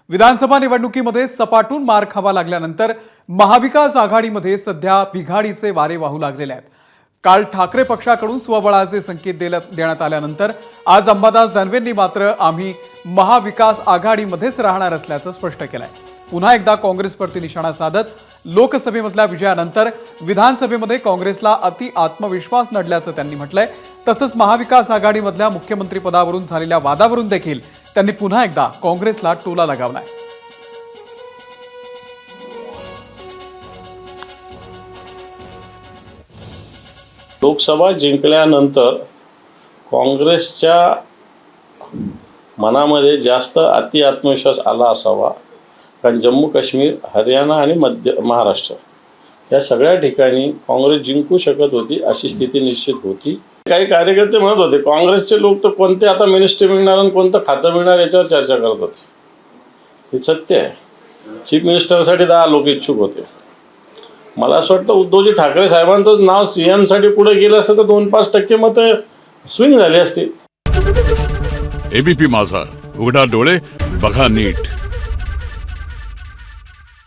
विधानसभा निवडणुकीमध्ये सपाटून मार खावा लागल्यानंतर महाविकास आघाडीमध्ये सध्या बिघाडीचे वारे वाहू लागलेले आहेत। काल ठाकरे पक्षाकडून स्वबळाचे संकेत देण्यात आल्यानंतर आज अंबादास दानवेंनी मात्र आम्ही महाविकास आघाडीमध्येच राहणार असल्याचं स्पष्ट केलंय। पुन्हा एकदा काँग्रेसवरती निशाणा साधत लोकसभेमधल्या विजयानंतर विधानसभेमध्ये काँग्रेसला अति आत्मविश्वास नडल्याचं त्यांनी म्हटलंय। तसंच महाविकास आघाडीमधल्या मुख्यमंत्री पदावरून झालेल्या वादावरून देखील त्यांनी पुन्हा एकदा काँग्रेसला टोला लगावलाय। लोकसभा जिंकल्यानंतर काँग्रेसच्या मनामध्ये जास्त अति आत्मविश्वास आला असावा, कारण जम्मू काश्मीर, हरियाणा आणि मध्य महाराष्ट्र या सगळ्या ठिकाणी काँग्रेस जिंकू शकत होती अशी स्थिती निश्चित होती। काही कार्यकर्ते म्हणत होते काँग्रेसचे लोक तर कोणते आता मिनिस्टर मिळणार आणि कोणतं खातं मिळणार याच्यावर चर्चा करतात। हे सत्य आहे। चीफ मिनिस्टरसाठी 10 लोक इच्छुक होते। मला असं वाटतं उद्धवजी ठाकरे साहेबांचं नाव सीएम साठी पुढे गेलं असतं तर 2-5% मतं स्विंग झाली असती। एबीपी माझा, उघडा डोळे बघा नीट।